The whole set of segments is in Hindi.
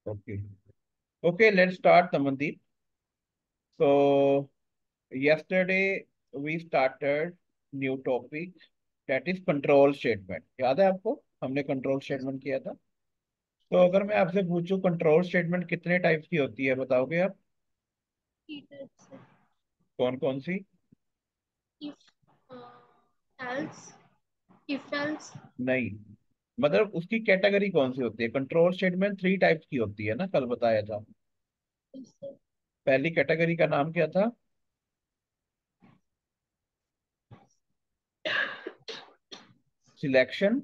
Okay. Okay, let's start, Tamandeep. So, yesterday we started new topic that is control statement. याद है आपको? हमने कंट्रोल स्टेटमेंट किया था। तो Yes, अगर मैं sir. आपसे पूछूं कंट्रोल स्टेटमेंट कितने टाइप्स की होती है, बताओगे आप? Three types, sir. कौन कौन सी? If, else, if else. नहीं, मतलब उसकी कैटेगरी कौन सी होती है? कंट्रोल स्टेटमेंट थ्री टाइप्स की होती है ना, कल बताया था। Yes, sir. पहली कैटेगरी का नाम क्या था? Selection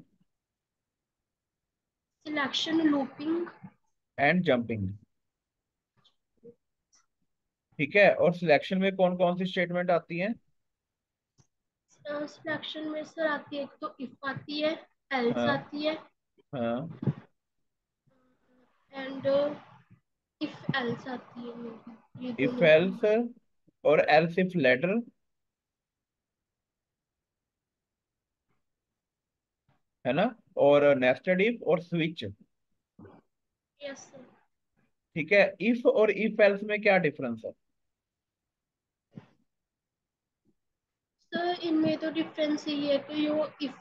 Selection, looping. And jumping. ठीक है, और सिलेक्शन में कौन कौन सी स्टेटमेंट आती है? सिलेक्शन में सर आती है, एक तो इफ आती है, एल्स हाँ। आती है, हाँ। एंड इफ एल्स आती है, maybe। ये इफ दोनों की। एल्स और एल्स इफ लेटर, है ना? और नेस्टेड इफ और स्विच। Yes sir. ठीक है, इफ और इफ एल्स में क्या डिफरेंस है? सर इनमें तो डिफरेंस ये है कि जो इफ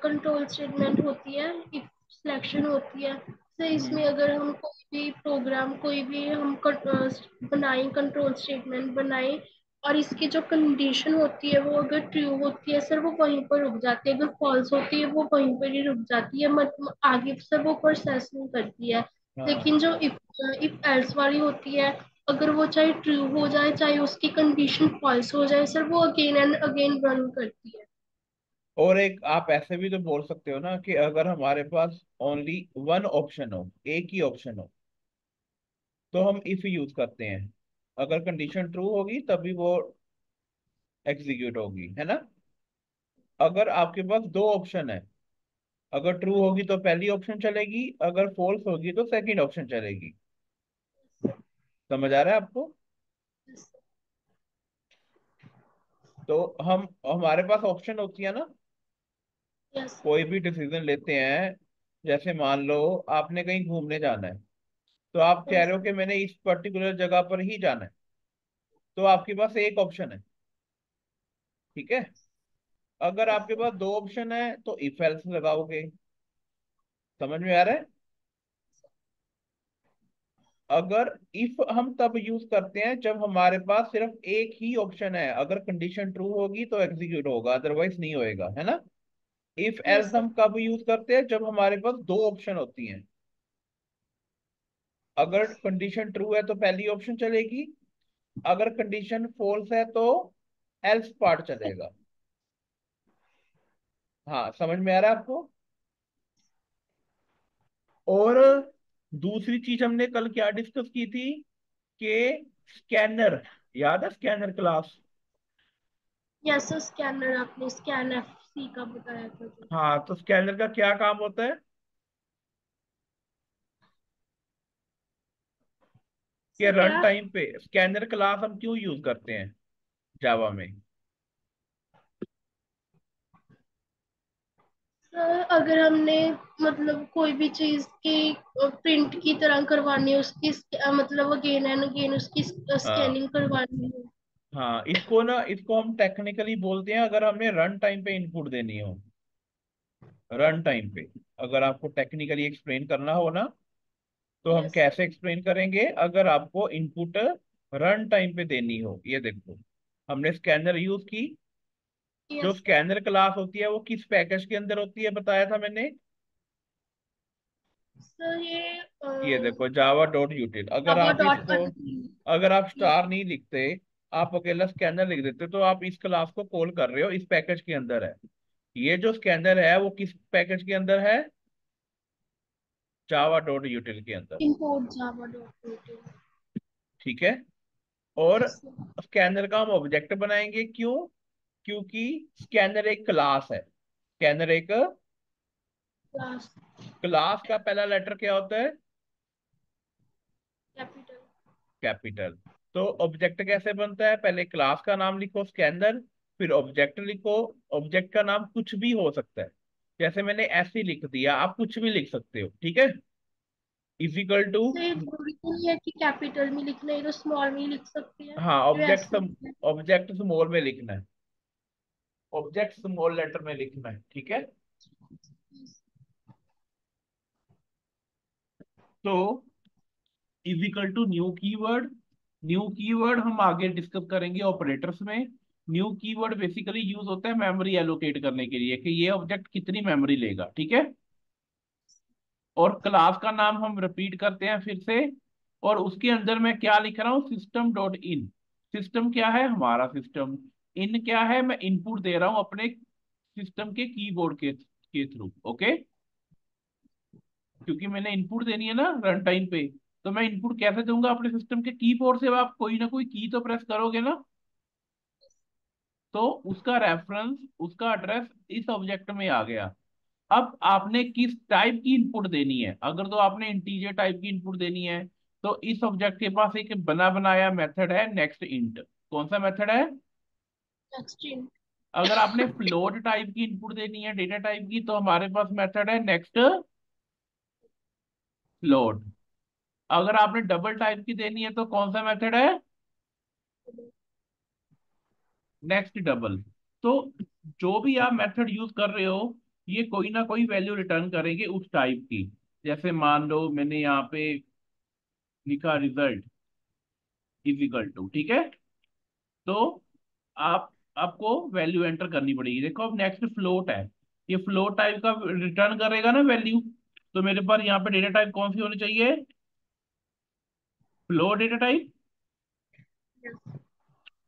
कंट्रोल स्टेटमेंट होती है, इफ सिलेक्शन होती है, सर इसमें हम्म। अगर हम कोई भी प्रोग्राम, कोई भी हम बनाए, कंट्रोल स्टेटमेंट बनाए, और इसकी जो कंडीशन होती है वो अगर ट्रू होती है सर, वो वहीं पर रुक जाती है। अगर फॉल्स होती है वो वहीं पर ही रुक जाती है, मतलब आगे सर वो प्रोसेस नहीं करती है। हाँ। लेकिन जो इफ एल्स वाली होती है, अगर वो चाहे ट्रू हो जाए, चाहे उसकी कंडीशन फॉल्स हो जाए सर, वो अगेन एंड अगेन रन करती है। और एक आप ऐसे भी तो बोल सकते हो ना कि अगर हमारे पास ओनली वन ऑप्शन हो, एक ही ऑप्शन हो, तो हम इफ यूज करते हैं। अगर कंडीशन ट्रू होगी तभी वो एग्जीक्यूट होगी, है ना? अगर आपके पास दो ऑप्शन है, अगर ट्रू होगी तो पहली ऑप्शन चलेगी, अगर फॉल्स होगी तो सेकंड ऑप्शन चलेगी। समझ आ रहा है आपको? तो हम हमारे पास ऑप्शन होती है ना, यस। कोई भी डिसीजन लेते हैं। जैसे मान लो आपने कहीं घूमने जाना है, तो आप कह यस। रहे हो कि मैंने इस पर्टिकुलर जगह पर ही जाना है, तो आपके पास एक ऑप्शन है। ठीक है, अगर आपके पास दो ऑप्शन है तो इफ एल्स लगाओगे। समझ में आ रहा है? अगर इफ हम तब यूज करते हैं जब हमारे पास सिर्फ एक ही ऑप्शन है, अगर कंडीशन ट्रू होगी तो एग्जीक्यूट होगा, अदरवाइज नहीं होएगा, है ना? If yes else sir. हम कब यूज करते हैं? जब हमारे पास दो ऑप्शन होती हैं। अगर यस। कंडीशन ट्रू है तो पहली ऑप्शन चलेगी, अगर कंडीशन फॉल्स है तो एल्स पार्ट चलेगा। हाँ, समझ में आ रहा है आपको? और दूसरी चीज हमने कल क्या डिस्कस की थी कि स्कैनर, याद है scanner class? Yes sir, scanner आपने स्कैन एफ सी का बताया था जो। हाँ, तो स्कैनर का क्या काम होता है? कि सर रन क्या? टाइम पे स्कैनर क्लास हम क्यों यूज करते हैं जावा में? सर अगर हमने मतलब कोई भी चीज की प्रिंट की तरह करवानी है, उसकी मतलब अगेन एंड अगेन उसकी हाँ। स्कैनिंग करवानी है। हाँ, इसको ना, इसको हम टेक्निकली बोलते हैं, अगर हमने रन टाइम पे इनपुट देनी हो। रन टाइम पे अगर आपको टेक्निकली एक्सप्लेन करना हो ना, तो हम यस सर। कैसे एक्सप्लेन करेंगे? अगर आपको इनपुट रन टाइम पे देनी हो, ये देखो, हमने स्कैनर यूज की। जो यस सर। स्कैनर क्लास होती है वो किस पैकेज के अंदर होती है, बताया था मैंने? सर ये ये देखो, जावा डॉट यूटिल। अगर जावा आप डॉट इसको, अगर आप यस। स्टार नहीं लिखते, आप अकेला स्कैनर लिख देते, तो आप इस क्लास को कॉल कर रहे हो, इस पैकेज के अंदर है। ये जो स्कैनर है वो किस पैकेज के अंदर है? जावा डॉट यूटिल के अंदर। Import Java dot. ठीक है, और यस सर। स्कैनर का हम ऑब्जेक्ट बनाएंगे, क्यों? क्योंकि स्कैनर एक क्लास है। स्कैनर एक क्लास। क्लास का पहला लेटर क्या होता है? कैपिटल। कैपिटल। तो ऑब्जेक्ट कैसे बनता है? पहले क्लास का नाम लिखो स्कैनर, फिर ऑब्जेक्ट लिखो। ऑब्जेक्ट का नाम कुछ भी हो सकता है, जैसे मैंने ऐसे ही लिख दिया, आप कुछ भी लिख सकते हो, ठीक है? Equal to. तो ये जरूरी तो नहीं है कि कैपिटल में लिखना है, ये तो स्मॉल में ही लिख सकते हैं। हाँ, जो ऐसे लिखना है। ऑब्जेक्ट स्मॉल में लिखना है, ऑब्जेक्ट स्मॉल लेटर में लिखना है, ठीक है। तो equal to new keyword. New keyword हम आगे डिस्कस करेंगे ऑपरेटर्स में। न्यू कीवर्ड बेसिकली यूज होता है मेमोरी एलोकेट करने के लिए, कि ये ऑब्जेक्ट कितनी मेमोरी लेगा, ठीक है। और क्लास का नाम हम रिपीट करते हैं फिर से। और उसके अंदर मैं क्या लिख रहा हूँ, सिस्टम डॉट इन। सिस्टम क्या है, हमारा सिस्टम। इन क्या है, मैं इनपुट दे रहा हूँ अपने सिस्टम के कीबोर्ड के थ्रू, ओके। क्योंकि मैंने इनपुट देनी है ना रन टाइम पे, तो मैं इनपुट कैसे दूंगा, अपने सिस्टम के कीबोर्ड से। आप कोई ना कोई की तो प्रेस करोगे ना, तो उसका रेफरेंस, उसका एड्रेस इस ऑब्जेक्ट में आ गया। अब आपने किस टाइप की इनपुट देनी है, अगर तो आपने इंटीजर टाइप की इनपुट देनी है, तो इस ऑब्जेक्ट के पास एक बना बनाया मेथड है नेक्स्ट इंट। कौन सा मेथड है? Next in. अगर आपने फ्लोट टाइप की इनपुट देनी है, डेटा टाइप की, तो हमारे पास मेथड है नेक्स्ट फ्लोट। अगर आपने डबल टाइप की देनी है, तो कौन सा मेथड है? Next double. तो जो भी आप मेथड यूज कर रहे हो, ये कोई ना कोई वैल्यू रिटर्न करेंगे उस टाइप की। जैसे मान लो मैंने यहाँ पे लिखा रिजल्ट इजिकल टू, ठीक है। तो आप आपको वैल्यू एंटर करनी पड़ेगी। देखो अब नेक्स्ट फ्लोट है, ये फ्लोट टाइप का रिटर्न करेगा ना वैल्यू। तो मेरे पास यहाँ पे डेटा टाइप कौन सी होनी चाहिए? Float data type.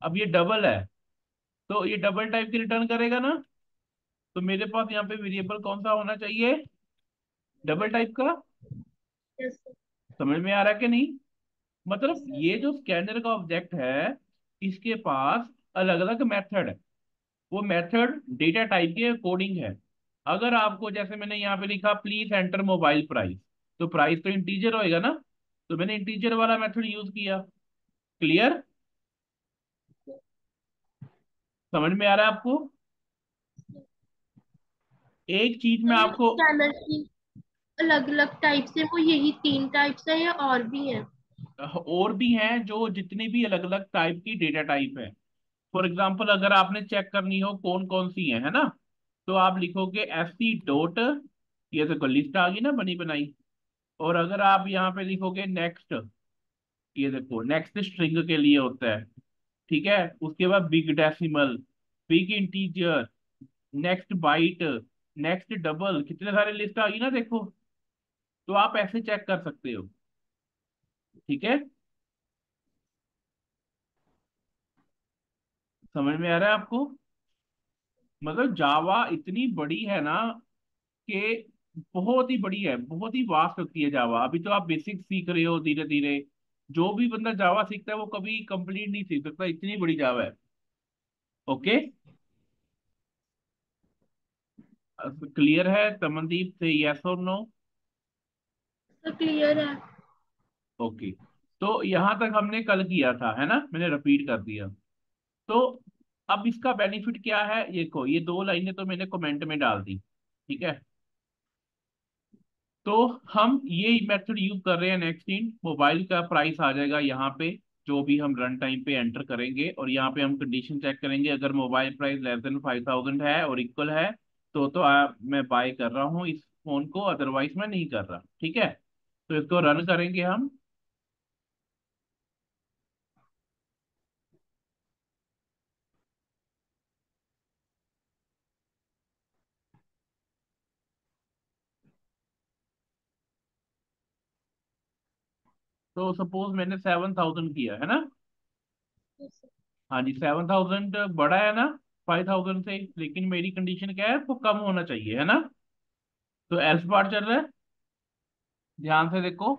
अब ये डबल है, तो ये डबल टाइप की रिटर्न करेगा ना। तो मेरे पास यहाँ पे वेरिएबल कौन सा होना चाहिए, डबल टाइप का। यस। समझ में आ रहा है कि नहीं? मतलब यस। ये जो स्कैनर का ऑब्जेक्ट है, इसके पास अलग अलग मेथड है। वो मेथड डेटा टाइप के अकॉर्डिंग है। अगर आपको, जैसे मैंने यहाँ पे लिखा प्लीज एंटर मोबाइल प्राइस, तो प्राइस तो इंटीजर होएगा ना, तो मैंने इंटीजर वाला मेथड यूज किया। क्लियर? समझ में आ रहा है आपको? एक चीज तो मैं ये आपको, स्कैनर की अलग अलग टाइप्स है, वो यही 3 टाइप्स है या और भी है? और भी हैं, जो जितनी भी अलग अलग टाइप की डेटा टाइप है। फॉर एग्जाम्पल अगर आपने चेक करनी हो कौन कौन सी है ना, तो आप लिखोगे एफ सी डॉट, ये देखो लिस्ट आ गई ना बनी बनाई। और अगर आप यहाँ पे लिखोगे नेक्स्ट, ये देखो नेक्स्ट स्ट्रिंग के लिए होता है, ठीक है। उसके बाद big decimal, big integer, next byte, next double, कितने सारे लिस्ट आ गई ना, देखो। तो आप ऐसे चेक कर सकते हो, ठीक है। समझ में आ रहा है आपको? मतलब जावा इतनी बड़ी है ना, कि बहुत ही बड़ी है, बहुत ही वास्ट होती है जावा। अभी तो आप बेसिक सीख रहे हो धीरे धीरे। जो भी बंदा जावा सीखता है वो कभी कंप्लीट नहीं सीख सकता, इतनी बड़ी जावा है, ओके। क्लियर है तमनदीप से, यस और नो? तो क्लियर है। ओके। तो यहां तक हमने कल किया था, है ना, मैंने रिपीट कर दिया। तो अब इसका बेनिफिट क्या है, ये को ये दो लाइनें तो मैंने कमेंट में डाल दी, ठीक है। तो हम ये मेथड यूज कर रहे हैं नेक्स्ट इन। मोबाइल का प्राइस आ जाएगा यहाँ पे, जो भी हम रन टाइम पे एंटर करेंगे, और यहाँ पे हम कंडीशन चेक करेंगे। अगर मोबाइल प्राइस लेस देन 5000 है और इक्वल है, तो मैं बाय कर रहा हूँ इस फोन को, अदरवाइज मैं नहीं कर रहा, ठीक है। तो इसको रन करेंगे हम। तो सपोज मैंने 7000 किया है ना। हाँ जी, 7000 बड़ा है ना 5000 से, लेकिन मेरी कंडीशन क्या है, वो कम होना चाहिए, है ना। तो एल्स बार चल रहा है, ध्यान से देखो।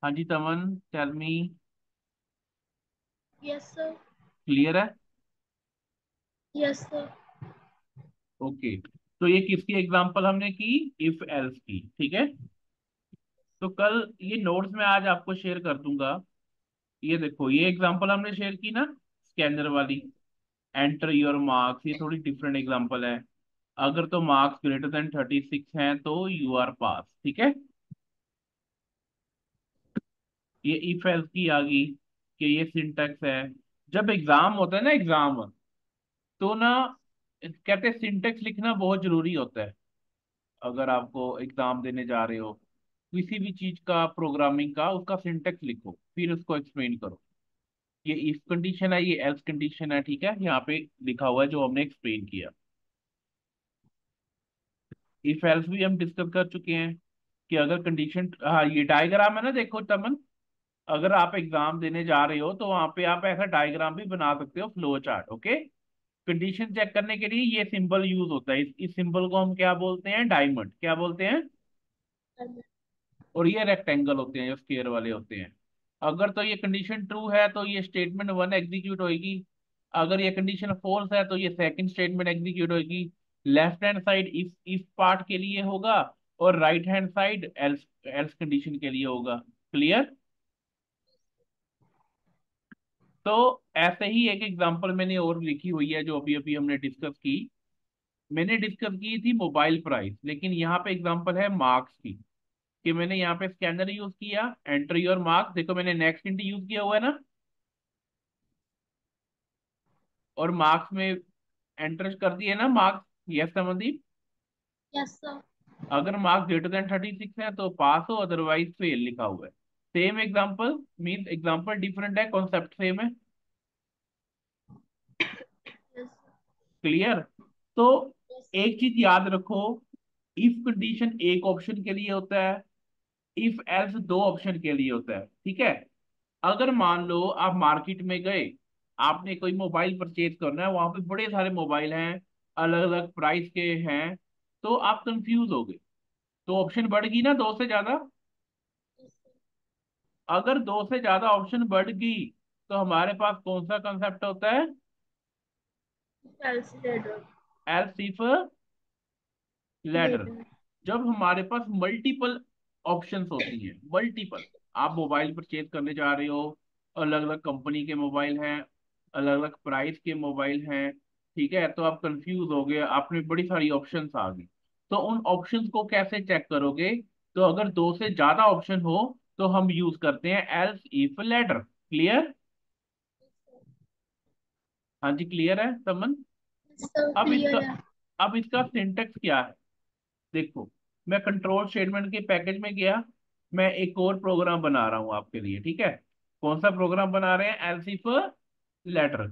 हाँ जी Taman, tell me. Yes sir. Clear है? Yes sir. ओके। तो ये किसकी एग्जांपल हमने की, इफ एल्स की, ठीक है। तो कल ये नोट्स में आज आपको शेयर कर दूंगा। ये देखो ये एग्जांपल हमने शेयर की ना, स्कैनर वाली, एंटर योर मार्क्स, ये थोड़ी डिफरेंट एग्जांपल है। अगर तो मार्क्स ग्रेटर देन 36 हैं तो यू आर पास, ठीक है। ये इफ एल्स की आ गई कि ये सिंटेक्स है। जब एग्जाम होता है ना, एग्जाम, तो ना कहते हैं सिंटेक्स लिखना बहुत जरूरी होता है। अगर आपको एग्जाम देने जा रहे हो किसी भी चीज का, प्रोग्रामिंग का, उसका सिंटेक्स लिखो फिर उसको एक्सप्लेन करो। ये इफ कंडीशन है, ये एल्स कंडीशन है, ठीक है, यहाँ पे लिखा हुआ है जो हमने एक्सप्लेन किया। इफ एल्स भी हम डिस्कस कर चुके हैं कि अगर कंडीशन, हाँ ये डायग्राम है ना, देखो तमन, अगर आप एग्जाम देने जा रहे हो तो वहां पे आप ऐसा डायग्राम भी बना सकते हो, flow chart, okay. Condition check करने के लिए ये सिंबल यूज होता है, इस सिंबल को हम क्या बोलते हैं, डायमंड, क्या बोलते हैं। और ये रेक्टेंगल होते हैं जो स्क्वायर वाले होते हैं। अगर तो ये कंडीशन ट्रू है तो ये स्टेटमेंट वन एग्जीक्यूट होगी। अगर ये कंडीशन फॉल्स है तो ये सेकंड स्टेटमेंट एग्जीक्यूट होगी। Left hand side if part के लिए होगा, और right hand side else else condition के लिए होगा। क्लियर। तो ऐसे ही एक एग्जांपल मैंने और लिखी हुई है जो अभी अभी हमने डिस्कस की। मैंने डिस्कस की थी मोबाइल प्राइस, लेकिन यहाँ पे एग्जांपल है मार्क्स की, कि मैंने यहाँ पे स्कैनर यूज किया, एंटर योर मार्क्स, देखो मैंने नेक्स्ट इंट यूज किया हुआ है ना, और मार्क्स में एंटर कर दिए ना marks. Yes Samdeep. Yes sir. अगर मार्क्स ग्रेटर देन 36 है तो पास हो, अदरवाइज फेल लिखा हुआ है। Same example, mean example different है, कॉन्सेप्ट सेम है। यस। क्लियर। तो यस। एक चीज याद रखो, इफ कंडीशन एक ऑप्शन के लिए होता है, इफ एल्स दो ऑप्शन के लिए होता है, ठीक है। अगर मान लो आप मार्केट में गए, आपने कोई मोबाइल परचेज करना है, वहां पे बड़े सारे मोबाइल हैं, अलग अलग प्राइस के हैं, तो आप कंफ्यूज हो गए, तो ऑप्शन बढ़ गई ना दो से ज्यादा। अगर दो से ज्यादा ऑप्शन बढ़ गई तो हमारे पास कौन सा कंसेप्ट होता है, ladder. Else if ladder. Ladder. जब हमारे पास मल्टीपल ऑप्शंस होती हैं, मल्टीपल, आप मोबाइल परचेज करने जा रहे हो, अलग अलग कंपनी के मोबाइल हैं, अलग अलग प्राइस के मोबाइल हैं, ठीक है, तो आप कंफ्यूज हो गए, आपने बड़ी सारी ऑप्शंस आ गई, तो उन ऑप्शंस को कैसे चेक करोगे। तो अगर दो से ज्यादा ऑप्शन हो तो हम यूज करते हैं एल्स इफ लैडर। क्लियर। हाँ जी क्लियर है समन। सर अब इसका क्लियर है। अब इसका सिंटेक्स क्या है, देखो, मैं कंट्रोल स्टेटमेंट के पैकेज में गया, मैं एक और प्रोग्राम बना रहा हूँ आपके लिए, ठीक है। कौन सा प्रोग्राम बना रहे हैं, एल्सिफ लेटर।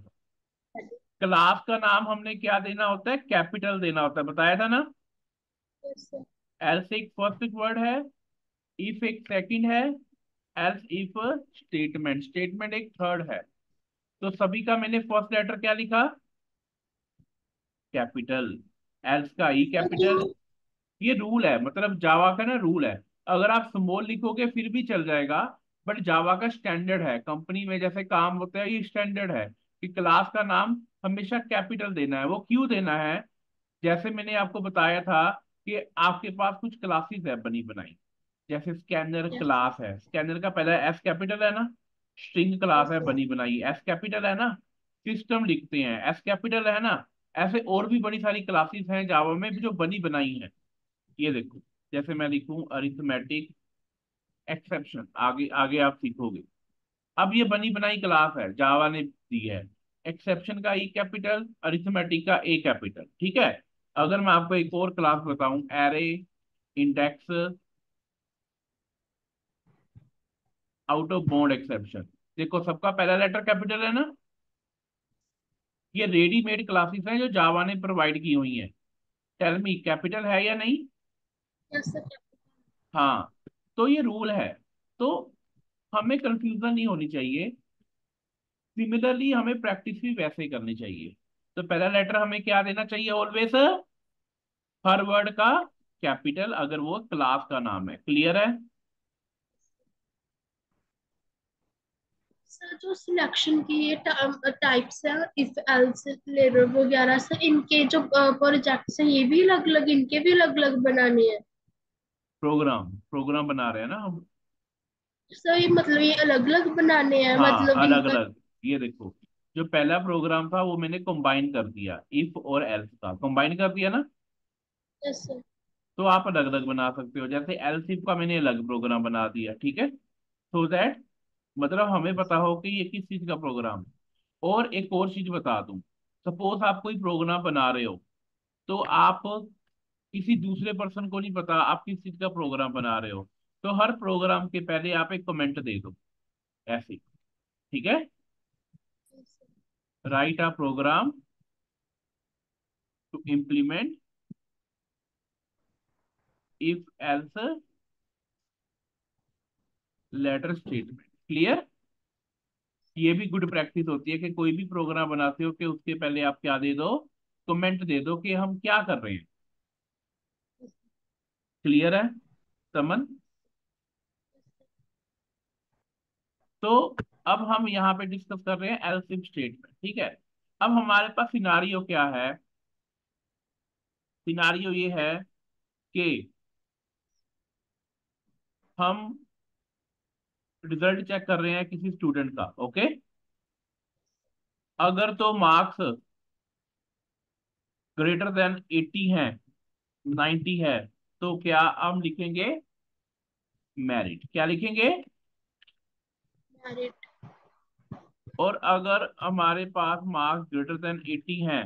क्लास का नाम हमने क्या देना होता है, कैपिटल देना होता है, बताया था ना। Yes sir. एल्स एक फर्स्ट वर्ड है, इफ एक सेकंड है, एल्स इफ स्टेटमेंट, स्टेटमेंट एक थर्ड है। तो सभी का मैंने फर्स्ट लेटर क्या लिखा, कैपिटल। एल्स का ई तो क्यों? कैपिटल। ये रूल है, मतलब जावा का ना रूल है। अगर आप स्मॉल लिखोगे फिर भी चल जाएगा, बट जावा का स्टैंडर्ड है, कंपनी में जैसे काम होता है ये स्टैंडर्ड है कि क्लास का नाम हमेशा कैपिटल देना है। वो क्यों देना है, जैसे मैंने आपको बताया था कि आपके पास कुछ क्लासेस है बनी बनाई, जैसे स्कैनर यस। क्लास है, स्कैनर का पहला एस कैपिटल है ना, स्ट्रिंग क्लास यस है सर। बनी बनाई, एस कैपिटल है ना, सिस्टम लिखते हैं एस कैपिटल है ना। ऐसे और भी बड़ी सारी क्लासेस हैं जावा में जो बनी बनाई हैं। ये देखो, जैसे मैं लिखूं अरिथमेटिक एक्सेप्शन, आगे आगे आप सीखोगे। अब ये बनी बनाई क्लास है, जावा ने दी है। एक्सेप्शन का ई कैपिटल, अरिथमेटिक का ए कैपिटल, ठीक है। अगर मैं आपको एक और क्लास बताऊं, array, index, out of bound exception, देखो सबका पहला लेटर कैपिटल है ना। ये रेडीमेड क्लासेस हैं जो जावा ने प्रोवाइड की हुई हैं। टेल मी, कैपिटल है या नहीं। Yes sir. हाँ, तो ये रूल है, तो हमें कंफ्यूजन नहीं होनी चाहिए। सिमिलरली हमें प्रैक्टिस भी वैसे ही करनी चाहिए। तो पहला लेटर हमें क्या देना चाहिए ऑलवेज, हर वर्ड का कैपिटल, अगर वो क्लास का नाम है। क्लियर है। सर जो सिलेक्शन की ये टाइप्स है, इफ एल्स लेटर वगैरह, सर इनके जो प्रोजेक्ट्स हैं ये भी अलग अलग, इनके भी अलग अलग बनाने हैं। प्रोग्राम प्रोग्राम बना रहे हैं ना हम। सर ये मतलब ये अलग अलग बनाने हैं, हाँ मतलब अलग इनका। अलग। ये देखो, जो पहला प्रोग्राम था वो मैंने कंबाइन कर दिया, इफ और एल्स का कंबाइन कर दिया ना। Yes sir. तो आप अलग अलग बना सकते हो, जैसे एलसीफ का मैंने अलग प्रोग्राम बना दिया, ठीक है, सो दैट मतलब हमें पता हो कि ये किस चीज का प्रोग्राम है। और एक और चीज बता दूं, सपोज आप कोई प्रोग्राम बना रहे हो, तो आप किसी दूसरे पर्सन को नहीं पता आप किस चीज का प्रोग्राम बना रहे हो, तो हर प्रोग्राम के पहले आप एक कमेंट दे दो, ऐसे, ठीक है। Write a program to implement if else ladder statement, clear. ये भी गुड प्रैक्टिस होती है कि कोई भी प्रोग्राम बनाते हो कि उसके पहले आप क्या दे दो, कमेंट दे दो कि हम क्या कर रहे हैं। क्लियर है समन। तो अब हम यहाँ पे डिस्कस कर रहे हैं एल्स इफ स्टेटमेंट, ठीक है। अब हमारे पास सिनारियो क्या है, सिनारियो ये है कि हम रिजल्ट चेक कर रहे हैं किसी स्टूडेंट का, ओके। अगर तो मार्क्स ग्रेटर देन 80 है, 90 है, तो क्या हम लिखेंगे मेरिट, क्या लिखेंगे। मैरिट। और अगर हमारे पास मार्क्स ग्रेटर देन 80 हैं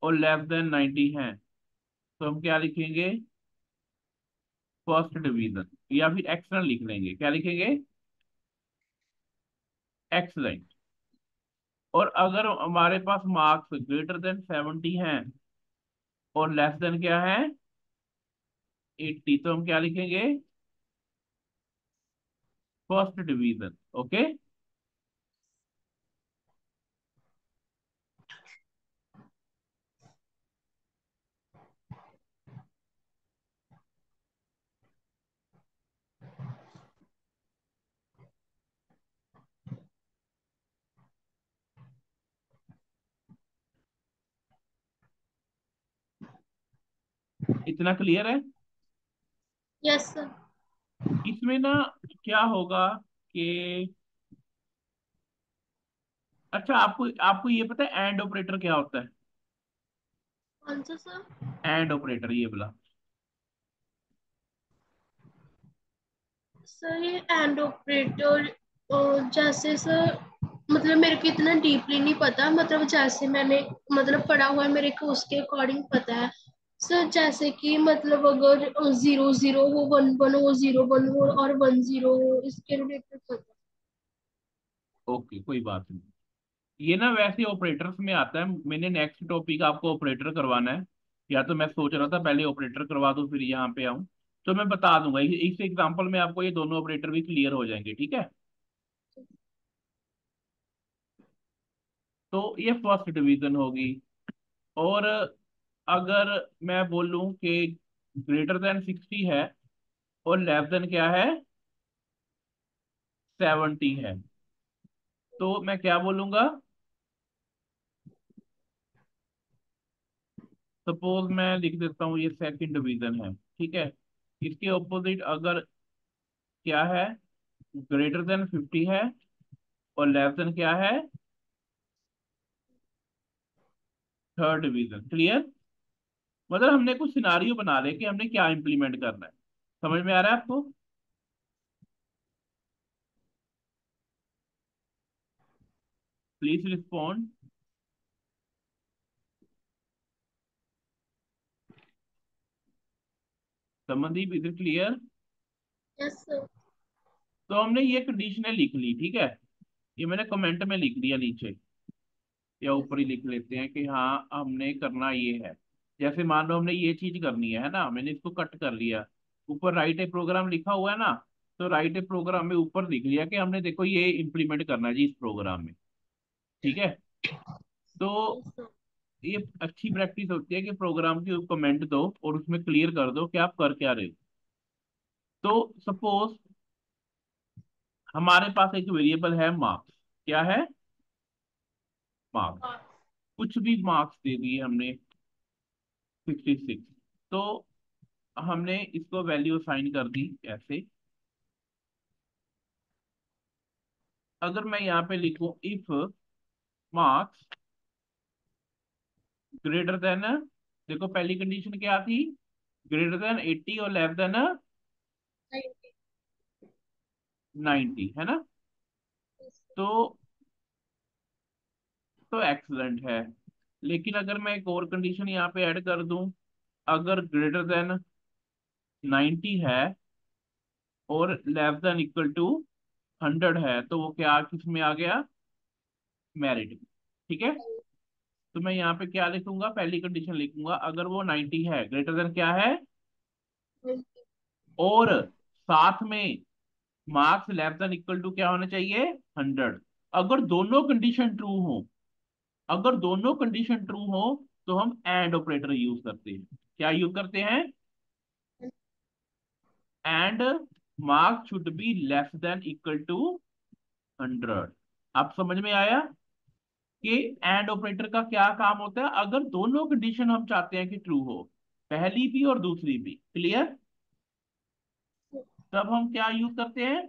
और लेस देन 90 हैं, तो हम क्या लिखेंगे, फर्स्ट डिवीजन, या फिर एक्सलेंट लिख लेंगे, क्या लिखेंगे, एक्सलेंट। और अगर हमारे पास मार्क्स ग्रेटर देन 70 हैं और लेस देन क्या है, 80, तो हम क्या लिखेंगे, फर्स्ट डिवीजन, ओके। इतना क्लियर है। Yes sir. इसमें ना क्या होगा कि, अच्छा आपको आपको ये पता है एंड ऑपरेटर क्या होता है, कौन सा सर? एंड ऑपरेटर ये बोला। सर ये एंड ऑपरेटर, जैसे सर, मतलब मेरे को इतना डीपली नहीं पता, मतलब जैसे मैंने मतलब पढ़ा हुआ है मेरे को उसके अकॉर्डिंग पता है सर। जैसे कि मतलब अगर 0 0 हो, 1 1 हो, 0 1 हो और 1 0 हो, इसके रिलेटेड पता ओके कोई बात नहीं, ये ना वैसे ऑपरेटर्स में आता है। मैंने नेक्स्ट टॉपिक आपको ऑपरेटर करवाना है, या तो मैं सोच रहा था पहले ऑपरेटर करवा दूं फिर यहाँ पे आऊं, तो मैं बता दूंगा इस एग्जांपल में आपको ये दोनों ऑपरेटर भी क्लियर हो जाएंगे, ठीक है। तो ये फर्स्ट डिवीजन होगी। और अगर मैं बोलूं कि ग्रेटर देन 60 है और लेस देन क्या है, 70 है, तो मैं क्या बोलूंगा, सपोज मैं लिख देता हूँ ये सेकंड डिवीजन है, ठीक है। इसके ऑपोजिट अगर क्या है, ग्रेटर देन 50 है और लेस देन क्या है, थर्ड डिवीजन, क्लियर। मतलब हमने कुछ सिनारियो बना ले कि हमने क्या इंप्लीमेंट करना है, समझ में आ रहा है आपको। Please respond. संबंधी इज इट क्लियर। है। Yes sir. तो हमने ये कंडीशनें लिख ली, ठीक है, ये मैंने कमेंट में लिख दिया नीचे, या ऊपर ही लिख लेते हैं कि हाँ हमने करना ये है। जैसे मान लो हमने ये चीज करनी है ना, मैंने इसको कट कर लिया, ऊपर राइट ए प्रोग्राम लिखा हुआ है ना, तो राइट ए प्रोग्राम में ऊपर लिख लिया कि हमने देखो ये इम्प्लीमेंट करना है जी इस प्रोग्राम में, ठीक है। तो यस सर। ये अच्छी प्रैक्टिस होती है कि प्रोग्राम की कमेंट दो और उसमें क्लियर कर दो कि आप कर क्या रहे हो। तो सपोज हमारे पास एक वेरिएबल है मार्क्स, क्या है, मार्क्स, कुछ भी मार्क्स दे दिए हमने, 66, तो हमने इसको वैल्यू असाइन कर दी ऐसे। अगर मैं यहाँ पे लिखूं इफ मार्क्स ग्रेटर देन देखो पहली कंडीशन क्या थी, ग्रेटर देन 80 और लेस देन 90, है ना। तो एक्सलेंट है। लेकिन अगर मैं एक और कंडीशन यहाँ पे ऐड कर दूं, अगर ग्रेटर देन 90 है और लेस देन इक्वल टू 100 है, तो वो क्या किस में आ गया, मेरिट। ठीक है। तो मैं यहाँ पे क्या लिखूंगा, पहली कंडीशन लिखूंगा, अगर वो 90 है, ग्रेटर देन क्या है, और साथ में marks less than equal to क्या होना चाहिए, 100। अगर दोनों कंडीशन ट्रू हो, अगर दोनों कंडीशन ट्रू हो, तो हम एंड ऑपरेटर यूज करते हैं। क्या यूज करते हैं, and marks should be less than equal to 100। आप समझ में आया कि एंड ऑपरेटर का क्या काम होता है, अगर दोनों कंडीशन हम चाहते हैं कि ट्रू हो, पहली भी और दूसरी भी, क्लियर, तब हम क्या यूज करते हैं,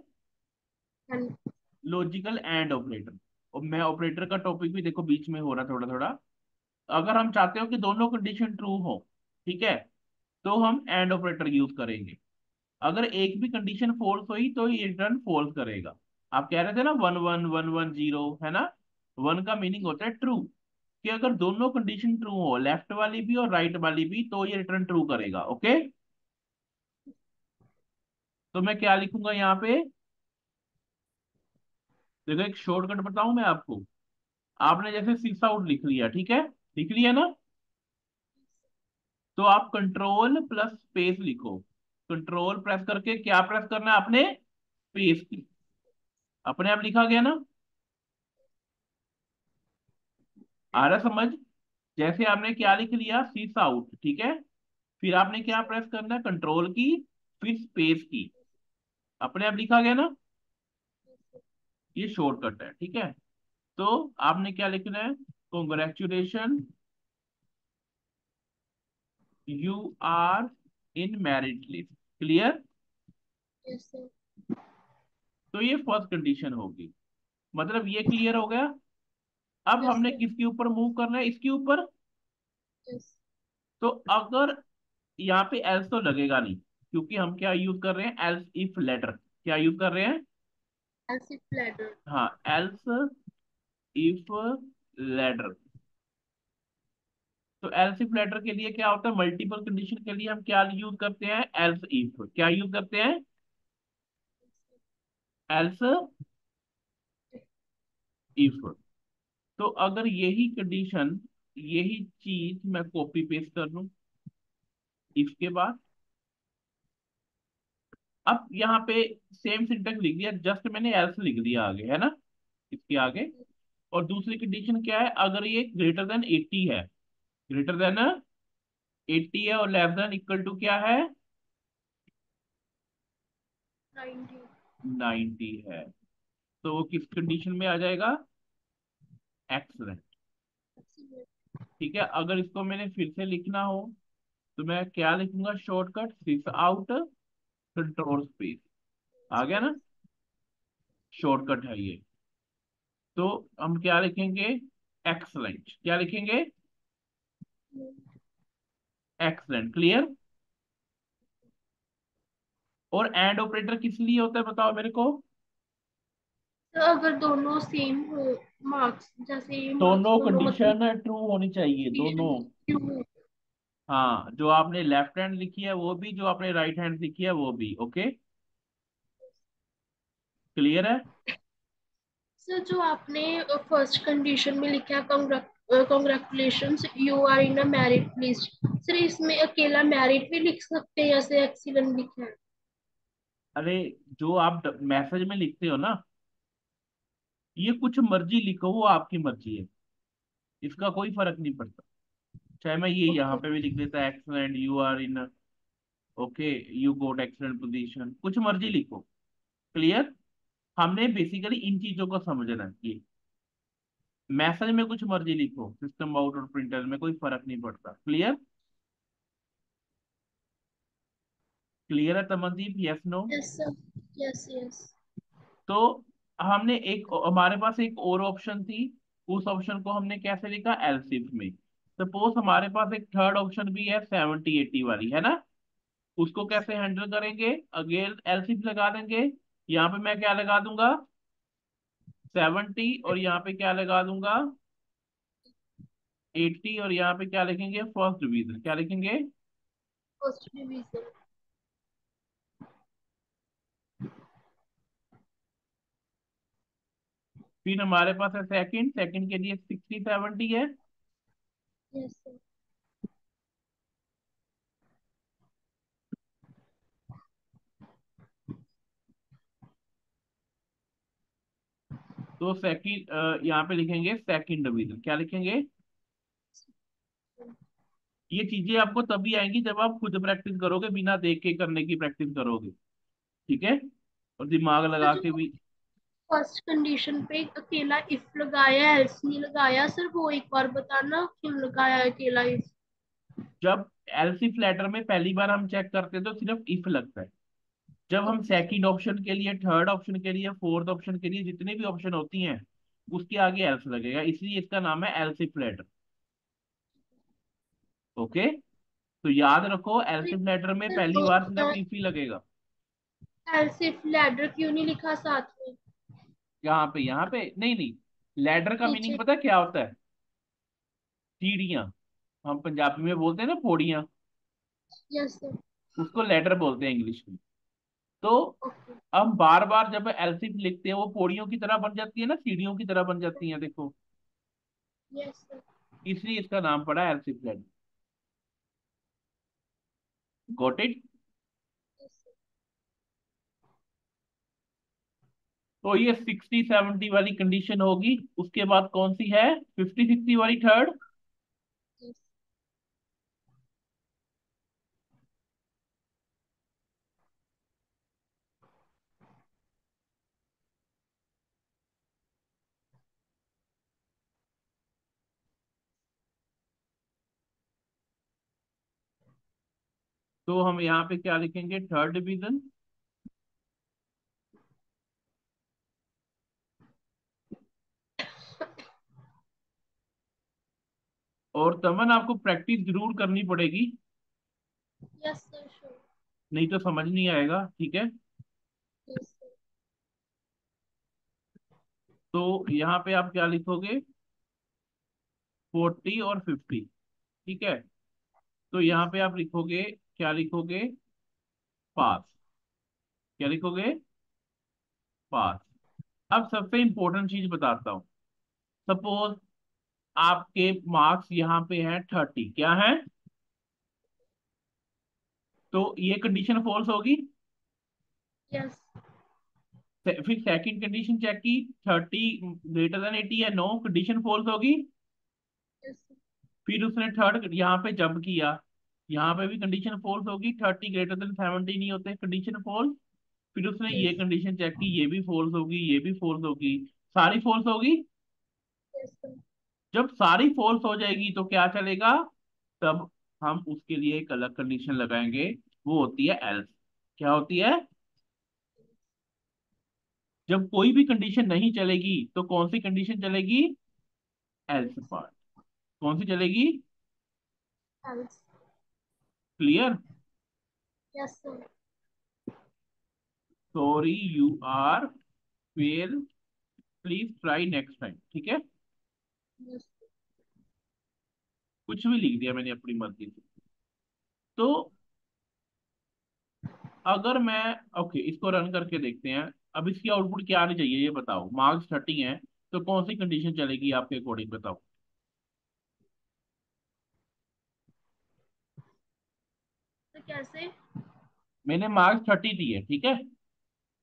लॉजिकल एंड ऑपरेटर। और मैं ऑपरेटर का टॉपिक भी देखो बीच में हो रहा थोड़ा थोड़ा। अगर हम चाहते हो कि दोनों कंडीशन ट्रू हो, ठीक है, तो हम एंड ऑपरेटर यूज करेंगे। अगर एक भी कंडीशन फॉल्स हुई तो ये रिटर्न फॉल्स करेगा। आप कह रहे थे ना 1 1 1 1 0, है ना। वन का मीनिंग होता है ट्रू, कि अगर दोनों कंडीशन ट्रू हो, लेफ्ट वाली भी और राइट वाली भी, तो ये रिटर्न ट्रू करेगा। ओके। तो मैं क्या लिखूंगा यहाँ पे, देखो एक शॉर्टकट बताऊं मैं आपको। आपने जैसे सिक्स आउट लिख लिया, ठीक है, लिख लिया ना, तो आप कंट्रोल प्लस स्पेस लिखो। कंट्रोल प्रेस करके क्या प्रेस करना है आपने, स्पेस की। अपने आप लिखा गया ना, आ रहा समझ। जैसे आपने क्या लिख लिया, सिक्स आउट, ठीक है, फिर आपने क्या प्रेस करना है, कंट्रोल की, फिर स्पेस की। अपने आप लिखा गया ना, ये शॉर्टकट है, ठीक है। तो आपने क्या लिखना है, congratulation, you are in merit list, clear. तो ये फर्स्ट कंडीशन होगी, मतलब ये क्लियर हो गया। अब हमने किसके ऊपर मूव करना है, इसके ऊपर। तो अगर यहाँ पे एल्स तो लगेगा नहीं, क्योंकि हम क्या यूज कर रहे हैं, एल्स इफ लेटर। क्या यूज कर रहे हैं, हाँ, एल्स इफ लेटर। तो एल्स इफ लेटर के लिए क्या होता है, मल्टीपल कंडीशन के लिए हम क्या यूज करते हैं, एल्स इफ। क्या यूज करते हैं, एल्स इफ। तो अगर यही कंडीशन, यही चीज मैं कॉपी पेस्ट कर लूं इसके बाद, अब यहाँ पे सेम सिंटेक्स लिख दिया, जस्ट मैंने एल्स लिख दिया आगे, है ना, इसके आगे। और दूसरी कंडीशन क्या है, अगर ये ग्रेटर देन 80 है, ग्रेटर देन 80 है और लेस देन इक्वल टू क्या है, 90 है, तो वो किस कंडीशन में आ जाएगा, एक्सलेंट। ठीक है। अगर इसको मैंने फिर से लिखना हो, तो मैं क्या लिखूंगा, shortcut six out, control space. आ गया ना, शॉर्टकट है ये। तो हम क्या लिखेंगे, एक्सलेंट। क्या लिखेंगे, एक्सलेंट, क्लियर। और एंड ऑपरेटर किस लिए होता है बताओ मेरे को, तो अगर दोनों सेम हो मार्क्स, जैसे मार्क्स दोनों दोनों मतलब कंडीशन ट्रू होनी चाहिए, दोनों। क्यों। हाँ, जो आपने लेफ्ट हैंड लिखी है वो भी, जो आपने राइट हैंड लिखी है वो भी। ओके, क्लियर है। सर जो आपने फर्स्ट कंडीशन में लिखा है, congratulations you are in a merit list, sir इसमें अकेला मेरिट भी लिख सकते हैं जैसे एक्सीलेंट लिखा है। अरे, जो आप मैसेज में लिखते हो ना, ये कुछ मर्जी लिखो, वो आपकी मर्जी है, इसका कोई फर्क नहीं पड़ता। चाहे मैं ये यहाँ ओके। पे भी लिख देता, excellent you are in, okay, you got excellent position, कुछ मर्जी लिखो, क्लियर। हमने बेसिकली इन चीजों को समझना है कि मैसेज में कुछ मर्जी लिखो, सिस्टम आउट और प्रिंटर में कोई फर्क नहीं पड़ता, क्लियर। क्लियर है Tamandeep, yes no. Yes sir. Yes yes. तो हमने एक, हमारे पास एक और ऑप्शन थी, उस ऑप्शन को हमने कैसे लिखा, एलसिफ में। सपोज हमारे पास एक थर्ड ऑप्शन भी है 70 80 वाली, है ना। उसको कैसे हैंडल करेंगे? अगेन एलसीबी लगा देंगे। यहाँ पे मैं क्या लगा दूंगा? 70, और यहाँ पे क्या लगा दूंगा? 80, और यहाँ पे क्या लिखेंगे? फर्स्ट डिवीजन क्या लिखेंगे? First division. फिर हमारे पास है सेकंड, सेकंड के लिए 60 70 है। Yes sir. तो सेकंड यहाँ पे लिखेंगे सेकंड डिवीजन, क्या लिखेंगे? ये चीजें आपको तभी आएंगी जब आप खुद प्रैक्टिस करोगे, बिना देख के करने की प्रैक्टिस करोगे। ठीक है, और दिमाग सर लगा जो के भी। फर्स्ट कंडीशन पे अकेला इफ लगाया है, एल्स नहीं लगाया सर, वो एक बार बताना क्यों लगाया है अकेला इफ। जब एलसी फ्लैटर में पहली बार हम चेक करते हैं तो सिर्फ इफ लगता है। जब हम ओके सर। सेकंड ऑप्शन के लिए, थर्ड ऑप्शन के लिए, फोर्थ ऑप्शन के लिए, जितने भी ऑप्शन होती हैं, उसके आगे एल्स लगेगा, इसलिए इसका नाम है एलसी फ्लैटर। ओके, तो याद रखो एलसी फ्लैटर में सर पहली वो बार सिर्फ इफ ही लगेगा। एल्स इफ लैडर क्यों नहीं लिखा साथ में? यहाँ पे नहीं नहीं, लैडर का मीनिंग नीचे। पता है क्या होता है? सीढ़ियां, हम पंजाबी में बोलते हैं ना पौड़ियां, यस सर। उसको लैडर बोलते हैं इंग्लिश में। तो ओके। हम बार बार जब एलसीफ लिखते हैं वो पौड़ियों की तरह बन जाती है ना, सीढ़ियों की तरह बन जाती है, देखो। Yes sir. इसलिए इसका नाम पड़ा LCF ladder. Got it? Yes sir. तो ये 60 70 वाली कंडीशन होगी। उसके बाद कौन सी है? 50 60 वाली थर्ड। यस। तो हम यहाँ पे क्या लिखेंगे? Third division. और तमन आपको प्रैक्टिस जरूर करनी पड़ेगी, यस सर श्योर। नहीं तो समझ नहीं आएगा। ठीक है, यस सर। तो यहाँ पे आप क्या लिखोगे? 40 और 50। ठीक है, तो यहाँ पे आप लिखोगे, क्या लिखोगे? पास। क्या लिखोगे? पास। अब सबसे इंपॉर्टेंट चीज बताता हूँ। सपोज आपके मार्क्स यहाँ पे हैं 30, क्या है? तो ये कंडीशन फॉल्स होगी। यस। फिर सेकंड कंडीशन चेक की, 30 ग्रेटर देन 80 है, नो, कंडीशन फॉल्स होगी। यस। फिर उसने थर्ड यहाँ पे जंप किया, यहाँ पे भी कंडीशन फॉल्स होगी, 30 ग्रेटर देन 70 नहीं होते, कंडीशन फॉल्स। फिर उसने ये यस। कंडीशन चेक की, ये भी फॉल्स होगी, ये भी फॉल्स होगी, सारी फॉल्स होगी। Yes sir. जब सारी फॉल्स हो जाएगी तो क्या चलेगा? तब हम उसके लिए एक अलग कंडीशन लगाएंगे, वो होती है एल्स। क्या होती है? जब कोई भी कंडीशन नहीं चलेगी तो कौन सी कंडीशन चलेगी? Else part. कौन सी चलेगी? Else. Clear? Yes sir. Sorry you are fail, please try next time. ठीक है, यस। कुछ भी लिख दिया मैंने अपनी मर्जी से। तो अगर मैं, ओके, इसको रन करके देखते हैं। अब इसकी आउटपुट क्या आनी चाहिए ये बताओ। मार्क्स 30 है, तो कौन सी कंडीशन चलेगी आपके अकॉर्डिंग, बताओ। तो कैसे? मैंने मार्क्स 30 दिए, ठीक है,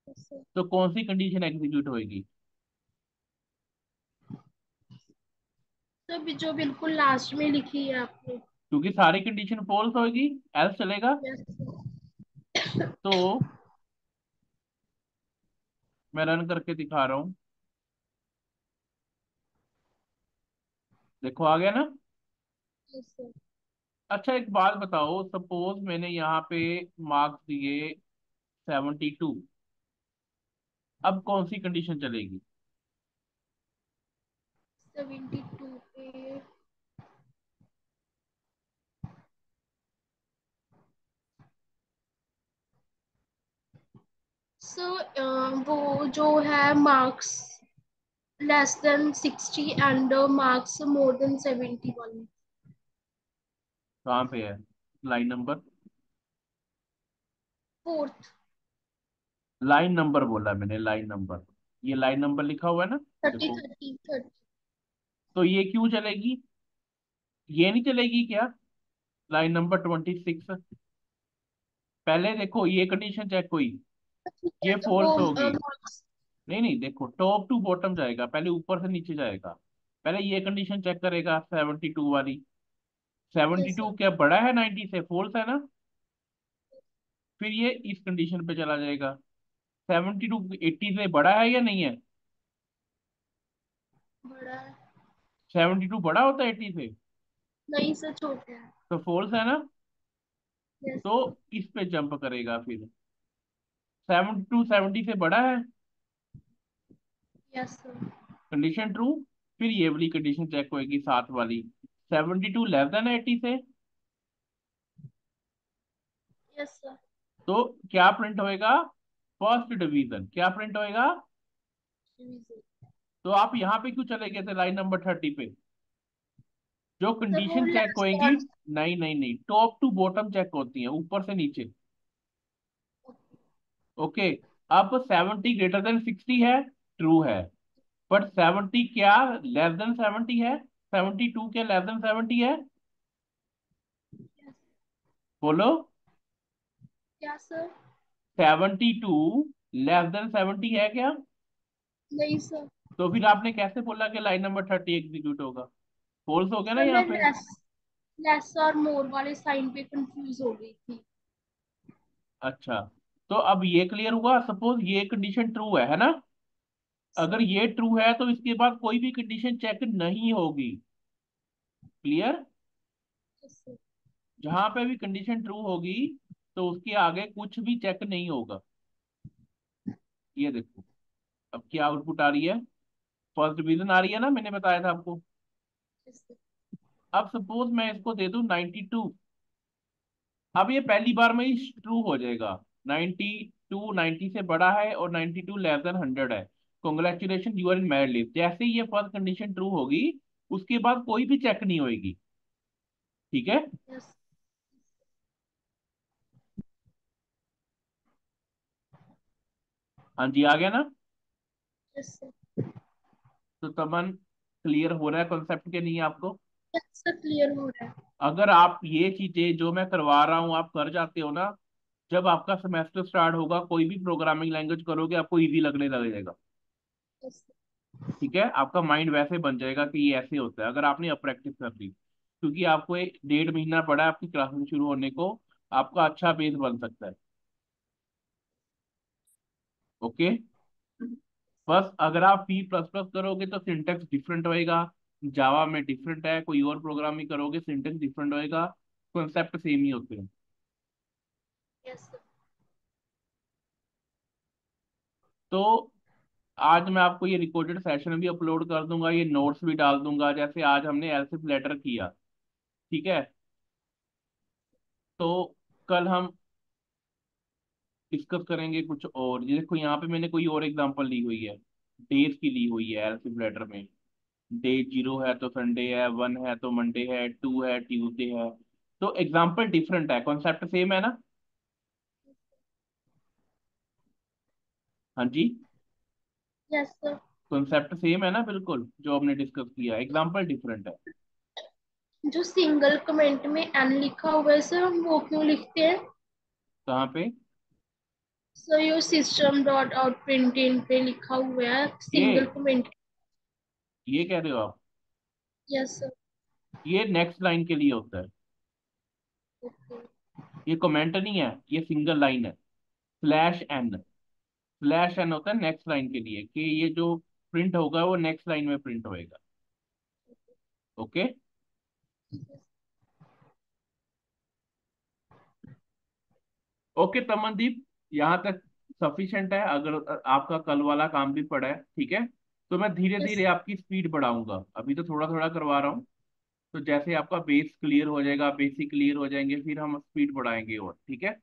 यस सर। तो कौन सी कंडीशन एग्जीक्यूट होगी? तो जो बिल्कुल लास्ट में लिखी है आपने। क्योंकि सारी कंडीशन फॉल्स होगी, एल्स चलेगा। Yes sir. तो मैं रन करके दिखा रहा हूँ, देखो आ गया ना। Yes sir. अच्छा एक बात बताओ, सपोज मैंने यहाँ पे मार्क्स दिए 72, अब कौन सी कंडीशन चलेगी? 72 पे सर वो जो है marks less then 60 and marks more than 71। कहाँ पे है line number? Fourth. Line number बोला मैंने, लाइन नंबर। ये लाइन नंबर लिखा हुआ है ना, थर्टी देखो। Thirty thirty. तो ये क्यों चलेगी? ये नहीं चलेगी क्या? Line number 26। पहले देखो ये कंडीशन चेक हुई, ठीक है ये तो वो फॉल्स होगी। मार्क्स। नहीं नहीं, देखो टॉप टू बॉटम जाएगा, पहले ऊपर से नीचे जाएगा। पहले ये कंडीशन चेक करेगा 72 वाली। Seventy yes two sir. क्या बड़ा है 90 से? फॉल्स है ना। फिर ये इस कंडीशन पे चला जाएगा, 72 80 से बड़ा है या नहीं है? बड़ा है। 72 बड़ा होता है 80 से? नहीं सर, छोटा है। तो फॉल्स है ना। यस तो सर। इस पे जंप करेगा फिर। 72 70 से बड़ा है, यस सर। Condition true. फिर ये वाली कंडीशन चेक होएगी साथ वाली, 72 लेस देन 80 से। Yes sir. तो क्या प्रिंट होएगा? फर्स्ट डिवीजन क्या प्रिंट होएगा? तो आप यहाँ पे क्यों चले गए थे लाइन नंबर 30 पे? जो सर वो कंडीशन चेक लास्ट होएगी, और। नहीं नहीं नहीं, टॉप टू बॉटम चेक होती है, ऊपर से नीचे। ओके। अब 70 ग्रेटर देन 60 है, ट्रू है। बट 70 क्या लेस देन 70 है? 72 क्या लेस देन 70 है? बोलो। क्या सर? 72 लेस देन 70 है क्या? नहीं सर। तो फिर आपने कैसे बोला कि लाइन नंबर 30 एग्जीक्यूट होगा? फॉल्स हो गया ना सर यहाँ मैं पे। लेस और मोर वाले साइन पे कंफ्यूज हो गई थी। अच्छा, तो अब ये क्लियर हुआ। सपोज ये कंडीशन ट्रू है ना। अगर सर। ये ट्रू है तो इसके बाद कोई भी कंडीशन चेक नहीं होगी। क्लियर? सर। जहां पे भी कंडीशन ट्रू होगी तो उसके आगे कुछ भी चेक नहीं होगा। ये देखो, अब क्या आउटपुट आ रही है? फर्स्ट डिवीजन आ रही है ना, मैंने बताया था आपको। सर। अब सपोज मैं इसको दे दूं 92। अब ये पहली बार में ही ट्रू हो जाएगा। 92 90 से बड़ा है और 92 लेस देन 100 है। Congratulation, you are in married list. जैसे ही ये फर्स्ट कंडीशन ट्रू होगी, उसके बाद कोई भी चेक नहीं होगी। ठीक है। यस। हाँ जी, आ गया ना? Yes sir. तो तमन, क्लियर हो रहा है कॉन्सेप्ट के नहीं आपको? यस सर, क्लियर हो रहा है। अगर आप ये चीजें जो मैं करवा रहा हूँ आप कर जाते हो ना, जब आपका सेमेस्टर स्टार्ट होगा कोई भी प्रोग्रामिंग लैंग्वेज करोगे आपको इजी लगने लग जाएगा। Yes sir. ठीक है, आपका माइंड वैसे बन जाएगा कि ये ऐसे होता है अगर आपने अब प्रैक्टिस कर ली। क्योंकि आपको एक 1.5 महीना पड़ा है आपकी क्लासेस शुरू होने को, आपका अच्छा बेस बन सकता है। ओके। बस अगर आप सी प्लस प्लस करोगे तो सिंटेक्स डिफरेंट होएगा, जावा में डिफरेंट है, कोई और प्रोग्रामिंग करोगे सिंटेक्स डिफरेंट होएगा, कॉन्सेप्ट सेम ही होते हैं। Yes sir. तो आज मैं आपको ये रिकॉर्डेड सेशन भी अपलोड कर दूंगा, ये नोट्स भी डाल दूंगा, जैसे आज हमने एलसिफ लेटर किया। ठीक है। तो कल हम डिस्कस करेंगे कुछ और। ये देखो यहाँ पे मैंने कोई और एग्जांपल ली हुई है, डेज की ली हुई है एलसिफ लेटर में। डे 0 है तो संडे है, 1 है तो मंडे है, 2 है ट्यूसडे है। तो एग्जाम्पल डिफरेंट है, कॉन्सेप्ट सेम है ना। हाँ जी। Yes sir. कॉन्सेप्ट सेम है ना बिल्कुल, जो हमने डिस्कस किया, एग्जाम्पल डिफरेंट है। जो सिंगल कमेंट में एन लिखा हुआ है सर, हम वो क्यों लिखते हैं? कहाँ पे? सर यो सिस्टम डॉट आउट प्रिंट पे लिखा हुआ है सिंगल ये कमेंट। ये कह रहे हो आप? Yes sir. ये नेक्स्ट लाइन के लिए होता है। ओके। ये कमेंट नहीं है, ये सिंगल लाइन है। स्लैश एन, स्लैश एन होता है नेक्स्ट लाइन के लिए, कि ये जो प्रिंट होगा वो नेक्स्ट लाइन में प्रिंट होएगा। ओके। ओके तमनदीप, यहाँ तक सफिशिएंट है। अगर आपका कल वाला काम भी पड़ा है, ठीक है, तो मैं धीरे यस। धीरे आपकी स्पीड बढ़ाऊंगा। अभी तो थोड़ा थोड़ा करवा रहा हूँ। तो जैसे आपका बेस क्लियर हो जाएगा, बेसिक क्लियर हो जाएंगे, फिर हम स्पीड बढ़ाएंगे और। ठीक है।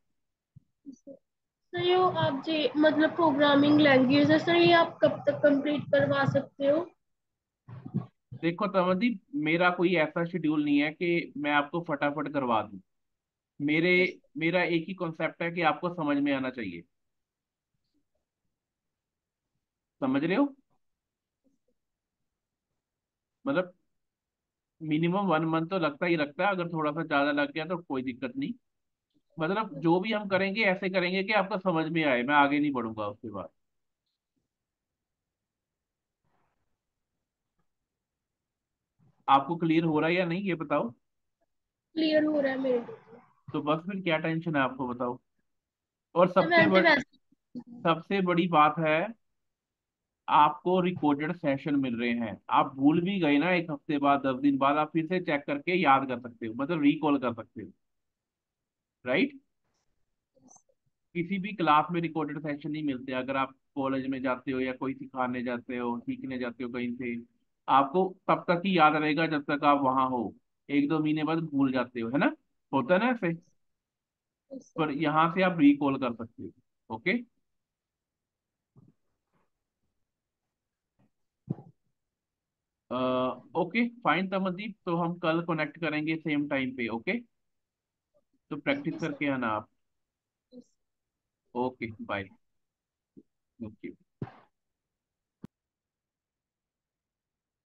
सर ये आप जी मतलब प्रोग्रामिंग लैंग्वेज है सर, ये आप कब तक कंप्लीट करवा सकते हो? देखो तमनदीप, मेरा कोई ऐसा शेड्यूल नहीं है कि मैं आपको फटाफट करवा दूं। मेरे मेरा एक ही कॉन्सेप्ट है कि आपको समझ में आना चाहिए। समझ रहे हो? मतलब मिनिमम 1 मंथ तो लगता ही लगता है, अगर थोड़ा सा ज्यादा लग गया तो कोई दिक्कत नहीं। मतलब जो भी हम करेंगे ऐसे करेंगे कि आपको समझ में आए, मैं आगे नहीं बढ़ूंगा उसके बाद। आपको क्लियर हो रहा है या नहीं, ये बताओ। क्लियर हो रहा है मेरे को तो। तो बस फिर क्या टेंशन है, आपको बताओ। और सर मैंने तो वैसे। सबसे बड़ी बात है, आपको रिकॉर्डेड सेशन मिल रहे हैं। आप भूल भी गए ना, एक हफ्ते बाद 10 दिन बाद आप फिर से चेक करके याद कर सकते हो, मतलब रिकॉल कर सकते हो। राइट? किसी भी क्लास में रिकॉर्डेड सेशन नहीं मिलते। अगर आप कॉलेज में जाते हो या कोई सिखाने जाते हो, सीखने जाते हो कहीं से, आपको तब तक ही याद रहेगा जब तक आप वहां हो। 1-2 महीने बाद भूल जाते हो, है ना? होता है ना ऐसे? पर यहाँ से आप रिकॉल कर सकते हो। ओके। ओके फाइन तमदीप, तो हम कल कनेक्ट करेंगे सेम टाइम पे। ओके, तो थैंक प्रैक्टिस यू करके आना आप। सर। Okay bye. ओके।